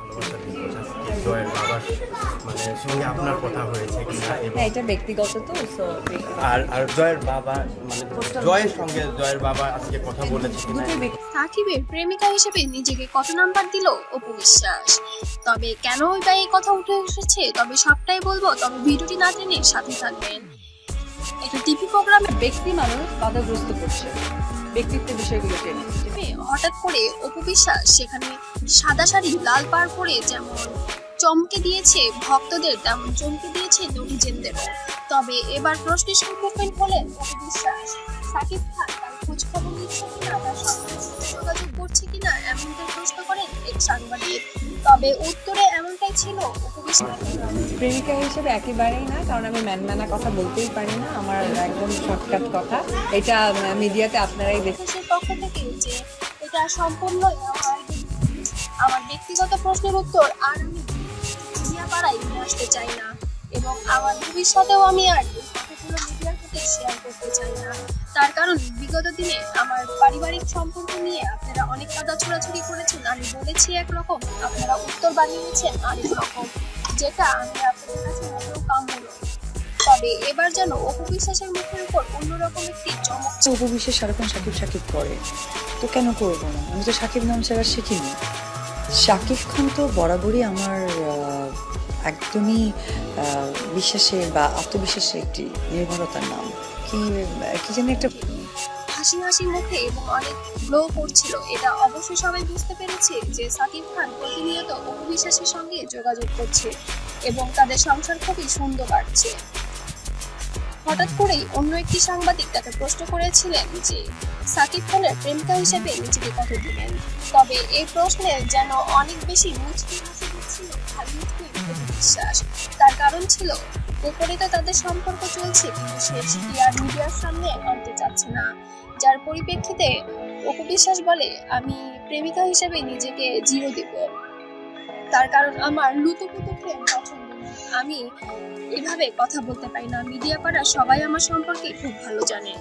ভালোবাসা দিবস আজকে জয়ের বাবার মানে সঙ্গে আপনার কথা হয়েছে কিনা এবং এটা ব্যক্তিগত তো সো আর আর জয়ের বাবা মানে জয়ের সঙ্গে জয়ের বাবা আজকে কথা বলেছে কিনা? সাকিবের প্রেমিকা হিসেবে নিজেকে কত নাম্বার দিল অপু বিশ্বাস? তবে কেন বা এই কথা উঠে এসেছে তবে সবটাই বলবো, তবে ভিডিওটি না টেনে সাথে থাকবেন। একটা টিভি প্রোগ্রামে ব্যক্তি মানুষ বাধাগ্রস্ত করছে ব্যক্তিত্বের বিষয়গুলো টেনে। হঠাৎ করে অপু বিশ্বাস সেখানে সাদা শাড়ি লাল পাড় পরে যেমন চমকে দিয়েছে ভক্তদের, তেমন চমকে দিয়েছে নেটিজেনদেরও। তবে এবার প্রশ্নের সম্মুখীন হলেন অপু বিশ্বাস। সাকিব খান তার খোঁজ খবর নিচ্ছে কিনা, তার সঙ্গে যোগাযোগ করছে কিনা এমনটাই প্রশ্ন করেন এক সাংবাদিক। তবে উত্তরে এমনটাই ছিল অপু বিশ্বাস। প্রেমিকা হিসেবে একেবারেই না, কারণ আমি ম্যানম্যানা কথা বলতেই পারি না, আমার একদম শর্টকাট কথা। এটা মিডিয়াতে আপনারাই দেখেন। দেশের পক্ষ থেকে যে এটা সম্পূর্ণ আমার ব্যক্তিগত প্রশ্নের উত্তর, আর আমি মিডিয়া পাড়ায় নিয়ে আসতে চাই না এবং আমার ভবিষ্যতেও আমি আর এই কথাগুলো মিডিয়ার সাথে শেয়ার করতে চাই না। তার কারণ বিগত দিনে আমার পারিবারিক সম্পর্ক নিয়ে আপনারা অনেক কথা ছোড়াছুড়ি করেছেন, আমি বলেছি একরকম, আপনারা উত্তর বানিয়েছেন আরেক রকম, যেটা আমি আপনাদের কাছে মোটেও কাম্য নয়। তবে এবার যেন অপু বিশ্বাসের মুখের উপর অন্যরকম একটি চমক। অপু বিশ্বাস সারাক্ষণ সাকিব সাকিব করে, তো কেন করবো না? আমি তো সাকিব নাম ছাড়া শিখিনি। শাকিব খান তো বরাবরই আমার একদমই বিশ্বাসের বা আত্মবিশ্বাসের একটি নির্ভরতার নাম। কি জানি একটা হাসি হাসি মুখে এবং অনেক গ্লো করছিল। এটা অবশ্যই সবাই বুঝতে পেরেছে যে সাকিব খান প্রতিনিয়ত অপু বিশ্বাসের সঙ্গে যোগাযোগ করছে এবং তাদের সংসার খুবই সুন্দর কাটছে। হঠাৎ করেই অন্য একটি সাংবাদিক তাকে প্রশ্ন করেছিলেন যে সাকিব খানের প্রেমিকা হিসেবে নিজেকে কত দিবেন। তবে এই প্রশ্নে যেন অনেক বেশি মুচকি হাসি দিচ্ছিল অপু বিশ্বাস। তার কারণ ছিল গোপনে তো তাদের সম্পর্ক চলছে, কিন্তু সে সেটি আর মিডিয়ার সামনে আনতে চাচ্ছে না। যার পরিপ্রেক্ষিতে অপু বিশ্বাস বলে, আমি প্রেমিকা হিসেবে নিজেকে জিরো দিব, তার কারণ আমার লুতুপুতু প্রেম পছন্দ নয়। আমি এভাবে কথা বলতে পারি না, মিডিয়া পাড়া সবাই আমার সম্পর্কে খুব ভালো জানে।